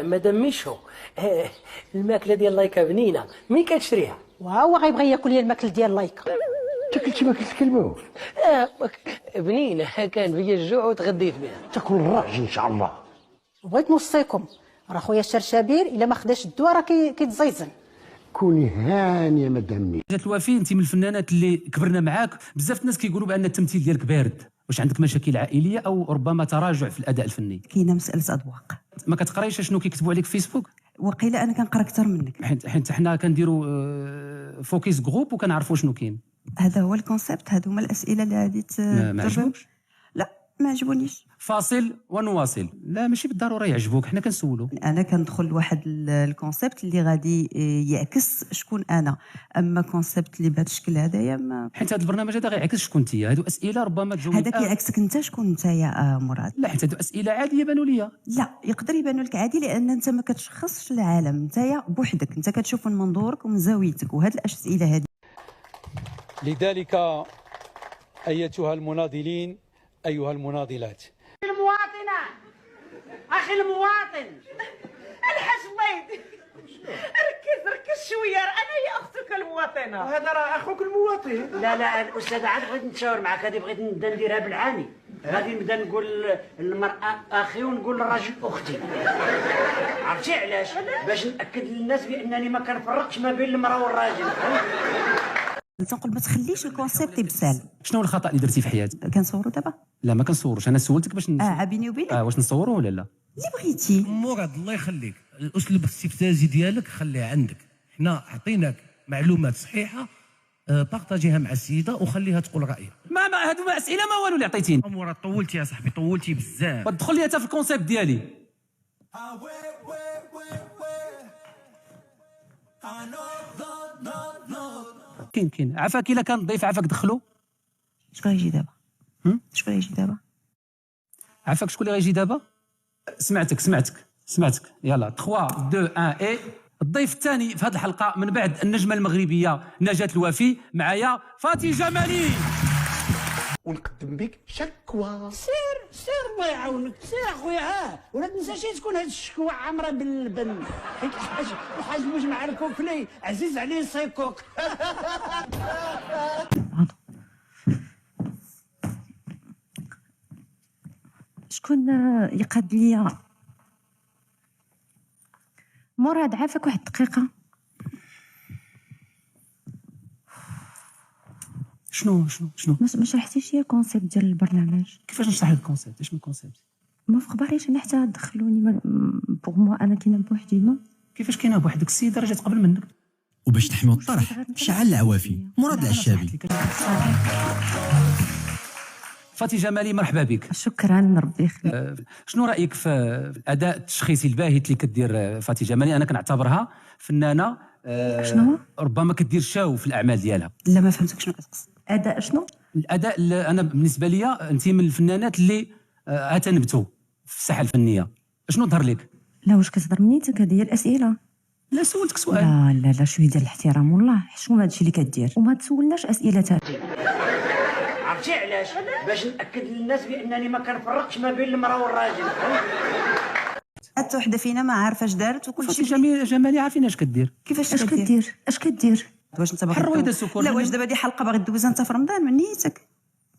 مدام ميشو، الماكله ديال لايكا بنينه، مين كتشريها؟ وهو غيبغي ياكل لي الماكل ديال لايكا. انت كلتي ماكلة الكلبه؟ بنينه، كان فيا الجوع وتغديت بها. تاكل الراجل ان شاء الله. بغيت نوصيكم، راه خويا الشرشابير الا ما خداش الدواء راه كيتزيزن. كوني هانيه مدامي. جات الوفي، انت من الفنانات اللي كبرنا معاك. بزاف الناس كيقولوا بان التمثيل ديالك بارد. واش عندك مشاكل عائليه او ربما تراجع في الاداء الفني؟ كاينه مساله اذواق. ما كتقرايش شنو كيكتبوا عليك في فيسبوك؟ وقيله انا كنقرا اكثر منك. حيت حنا كنديروا فوكيس جروب وكنعرفوا شنو كاين. هذا هو الكونسيبت، هادو هما الاسئله اللي غادي ما عجبوكش؟ لا ما عجبونيش. فاصل ونواصل. لا ماشي بالضروره يعجبوك، حنا كنسولوا. انا كندخل لواحد الكونسيبت اللي غادي يعكس شكون انا، اما كونسيبت اللي بهذا الشكل هذايا ما. حيت هذا البرنامج هذا غيعكس شكون انت. هادو اسئله ربما تجاوب. هذا كيعكسك انت شكون انت يا مراد. لا حيت هادو اسئله عاديه بانوا ليا. لا يقدر يبانوا لك عادي، لان انت ما كتشخصش العالم، انت بوحدك، انت كتشوف من منظورك ومن زاويتك، وهاد الاسئله هذه. لذلك ايتها المناضلين، ايها المناضلات، المواطنة، أخي المواطن، الحاج ميد، ركز شوية، أنا هي أختك المواطنة. هذا راه اخوك المواطن. لا الأستاذ، عاد بغيت نتشاور معك، هذه بغيت نبدا نديرها بالعاني، غادي نبدا نقول للمرأة أخي ونقول للراجل أختي. عرفتي علاش؟ باش نأكد للناس بأنني ما كنفرقش ما بين المرأة والراجل. تنقول ما تخليش الكونسيبت يبسال. شنو هو الخطا اللي درتي في حياتك؟ كنصوروا دابا؟ لا ما كنصورش، انا سولتك باش بيني وبينك. واش نصوروا ولا لا؟ اللي بغيتي. مراد الله يخليك، الاسلوب الاستفزازي ديالك خليه عندك. حنا عطيناك معلومات صحيحه، بارطاجيها مع السيده وخليها تقول رايها. ما هادو ما اسئله ما والو اللي عطيتيني. مراد طولتي يا صاحبي، طولتي بزاف. وتدخل لي حتى في الكونسيبت ديالي. كاين عفاك الا كان ضيف، عفاك دخلو. شكون غيجي دابا؟ شكون غيجي دابا؟ عفاك شكون اللي غيجي دابا؟ سمعتك. يلا 3 2 1 اي. الضيف الثاني في هذه الحلقه من بعد النجمه المغربيه نجاة الوفي، معايا فاتي جمالي. ونقدم بك شكوى. سير الله يعاونك، سير اخويا، ولا تنساش تكون هاد الشكوى عامره باللبن، حيت الحاج مجمع الكوكلي عزيز عليه السيكوك. شكون يقاد ليا؟ مراد عافاك واحد الدقيقه. شنو ما شرحتيش ليا الكونسيبت ديال البرنامج. كيفاش نشرح لك الكونسيبت؟ اش من كونسيبت؟ ما في خباريش انا حتى دخلوني بوغ موا انا كاينه بوحدي. نو كيفاش كاينه بوحدك؟ السيده راه جات قبل منك. وباش تحميو الطرح شعل العوافي مراد العشابي. فاتي جمالي مرحبا بك. شكرا ربي يخليك. شنو رايك في الاداء التشخيصي الباهت اللي كدير فاتي جمالي؟ انا كنعتبرها فنانه شنو ربما كدير شاو في الاعمال ديالها. لا ما فهمتك شنو كتقصد. اداء شنو؟ الاداء اللي انا بالنسبه لي انت من الفنانات اللي تنبتوا في الساحه الفنيه. شنو ظهر لك؟ لا واش كتهضر منيتك؟ هذه هي الاسئله. لا سولتك سؤال. لا شويه ديال الاحترام والله. شنو هادشي اللي كدير وما تسولناش اسئله تانية. عرفتي علاش؟ باش نأكد للناس بأنني ما كنفرقش ما بين المرأة والراجل. حتى وحده فينا ما عارفه اش دارت وكل فاتي شيء. جمالي عارفين اش كدير. كيفاش اش كدير؟ واش انت باغي الرويده السكر؟ لا واش دابا هذه حلقه باغي دوزها انت في رمضان من نيتك؟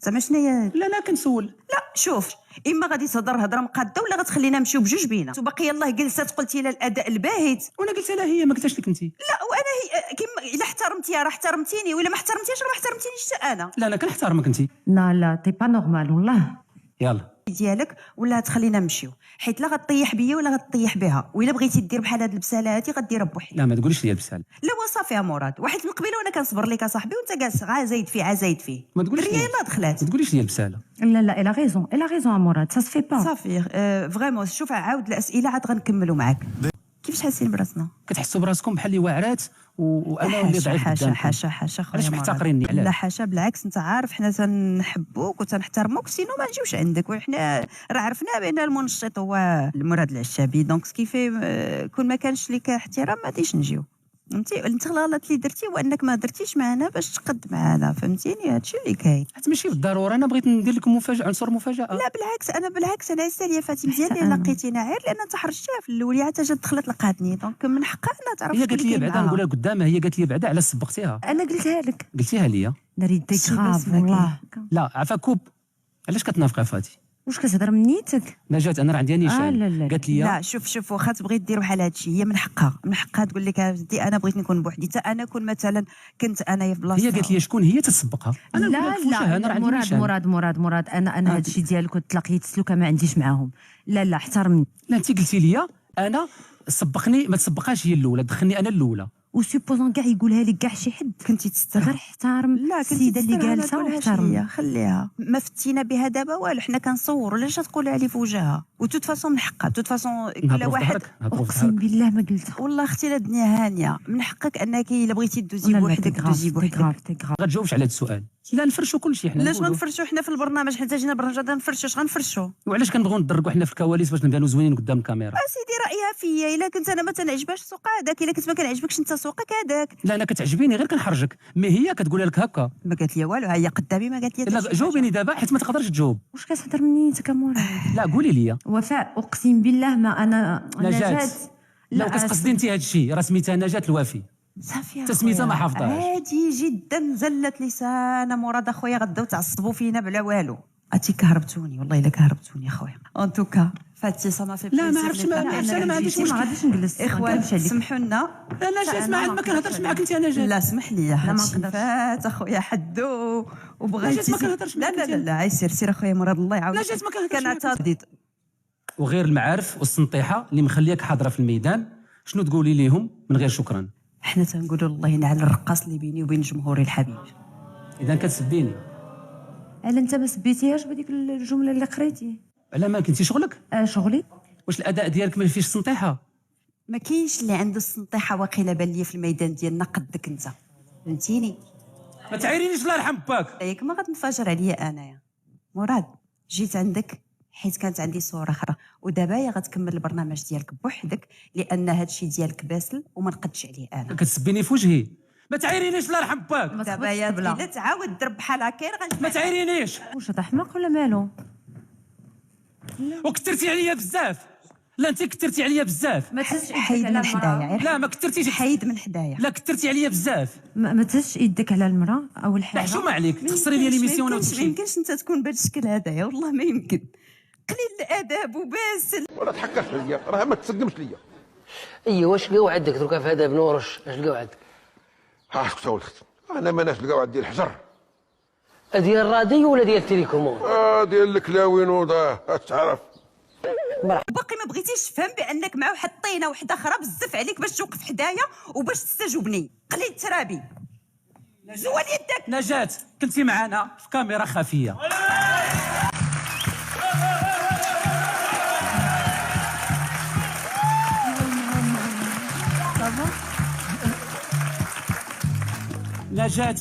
زعما شنو هي؟ لا كنسول. لا شوف، اما غادي تهضر هضره مقاده ولا غتخلينا نمشيو بجوج بينا. وباقي يلاه جلسات قلتي لها الاداء الباهت وانا قلت لها هي، ما قلتش لك انت. لا وانا هي كيما الا احترمتيها راه احترمتيني، ولا ما احترمتيش راه ما احترمتينيش حتى انا. لا انا كنحترمك انت. لا تي با نورمال والله. يلا ديالك ولا تخلينا نمشيو، حيت لا غطيح بيا ولا غطيح بها، وإلا بغيتي دير بحال هاد البساله هادي غديرها بوحدك. لا ما تقوليش لي البسال. لا وصافي يا مراد، واحد من قبيله وانا كنصبر لك اصاحبي وانت جالس زايد فيه ما تقوليش الريا يلاه دخلات. ما تقوليش لي البساله. لا الا غيزون مراد سا سفي با صافي. فريمون شوف عاود الاسئله عاد غنكملوا معاك. كيفاش حاسين براسنا؟ كتحسوا براسكم بحال اللي واعرات وانا اللي ضعيف قدامكم؟ حاشا خويا. علاش محتقريني؟ لا حاشا بالعكس، انت عارف حنا تنحبوك وتنحترموك، سينو ما نجيوش عندك، وحنا راه عرفنا بان المنشط هو المراد العشابي، دونك سكيفي كون ما كانش ليك احترام ما غاديش نجيو. فهمتي. انت الغلط اللي درتي هو انك ما درتيش معنا باش تقد معنا، فهمتيني. هادشي اللي كاين. حيت ماشي بالضروره انا بغيت ندير لكم مفاجاه، عنصر مفاجاه. لا بالعكس انا ساليه فاتي مزيان اللي لقيتينا، عير لان انت حرجتيها في الاول حتى جات دخلت لقاتني، دونك من حقها انها تعرف. هي قالت لي بعدا نقولها قدامها، هي قالت لي بعدا على سبقتيها. انا قلتها لك. قلتيها لي ناري دي غراف والله. لا عفا كوب، علاش كتنافقي فاتي؟ واش كتهضر من نيتك؟ نجاة انا راه عندي نيشان. قالت لي لا شوف واخا تبغي دير بحال هادشي هي من حقها تقول لك ودي انا بغيت نكون بوحدي، حتى انا كون مثلا كنت انايا في بلاصتها. هي قالت لي شكون هي تتسبقها. انا مراد انا هادشي ديالك وتلاقيت سلوكه ما عنديش معاهم. لا احترمني. لا انت قلتي لي انا سبقني، ما تسبقهاش هي الاولى، دخلني انا الاولى. وسوبوزون كاع يقولها لك كاع شي حد كنتي تستر غير احترم السيده اللي جالسه واحترم. خليها ما فتينا بها دابا والو، حنا كنصوروا علاش تقولها لي في وجهها. وتوت فاصون من حقها، توت فاصون كل واحد. اقسم بالله ما قلتها والله اختي لا الدنيا هانيه، من حقك انك الا بغيتي دوزي بوحدك دوزي بوحدك. غتجاوبش على هذا السؤال. لا نفرشوا كل شيء حنا. علاش ما نفرشوا حنا في البرنامج؟ حيت جينا البرنامج هذا نفرشوا. اش غنفرشوا؟ وعلاش كنبغيو ندركوا حنا في الكواليس باش نبانوا زوينين قدام الكاميرا؟ سيدي رايها فيا، الا كنت انا ما تنعجبهاش السوق هذاك، الا كنت ما كنعجبكش انت سوقك هذاك. لا انا كتعجبيني غير كنحرجك، مي هي كتقولها لك هكا. ما قالت لي والو، هي قدامي ما قالت لي. لا جاوبيني دابا حيت ما تقدرش تجاوب. واش كتهضر من نيتك مراد؟ لا قولي لي. وفاء اقسم بالله ما انا نجاة. لو كتقصدي انت هذا الشيء راه سميتها نجاة الوافي. صافي تسميتها ما حافظاش. عادي جدا، زلت لسان مراد اخويا، غداو تعصبوا فينا بلا والو. عرفتي كهربتوني والله الا كهربتوني اخويا. ان توكا فاتي صا ما في لا ما عرفتش، انا ما عنديش مشكل. ما غاديش نجلس اخوان سمحوا لنا. انا جات ما كنهضرش معاك انت. انا جات. لا اسمح لي، لا ما نقدرش. فات اخويا حدو وبغيتي. ما كنهضرش معاك. لا عاي سير اخويا مراد الله يعاود. لا جات ما كنهضرش معاك. وغير المعارف والسنطيحه اللي مخلياك حاضره في الميدان، شنو تقولي ليهم من غير شكرا؟ حنا تنقولوا الله ينعل الرقاص اللي بيني وبين جمهوري الحبيب. اذا كتسبيني على انت ما سبيتيهاش بهذيك الجمله اللي قريتي. على ما كنتي شغلك؟ شغلي. واش الاداء ديالك ما فيش سنطيحه؟ ما كاينش اللي عنده السنطيحه واقيلا بان لي في الميدان ديالنا قدك انت، فهمتيني. ما تعايرينيش الله يرحم باك. ياك ما غتنفجر عليا انايا مراد. جيت عندك حيت كانت عندي صوره اخرى، ودابا يا غتكمل البرنامج ديالك بوحدك، لان هادشي ديالك باسل وما نقدش عليه انا. كتسبيني في وجهي. ما تعايرينيش الله يرحم باك. دابا يا لا تعاود درب بحال هكا ما تعايرينيش. واش هذا حماق ولا مالو؟ وكثرتي عليا بزاف. لا انت كثرتي عليا بزاف. ما تهزش حيد من حدايا. لا ما كثرتيش. حيد من حدايا. لا كثرتي عليا بزاف. ما تهزش يدك على المراه اول حاجه. حشومه عليك تخسري لي ليميسيون وتمشي. ما يمكنش انت تكون بهذا الشكل هذايا، والله ما يمكن. قليل الاداب وباسل. ولا تحكرش ليا، راه ما تسقمش ليا. ايوا واش لقاو عندك دروكا في هذا بنورش؟ اش لقاو عندك؟ اسكت اولخت، انا ماناش لقاو عندي الحجر. ديال الراديو ولا ديال التليكوموند؟ ديال الكلاوين ودا تعرف. باقي ما بغيتيش تفهم بانك مع واحد الطينه وحده اخرى بزاف عليك باش توقف حدايا وباش تستجوبني. قليل ترابي. زول يدك. نجاة كنتي معنا في كاميرا خفيه. نجاة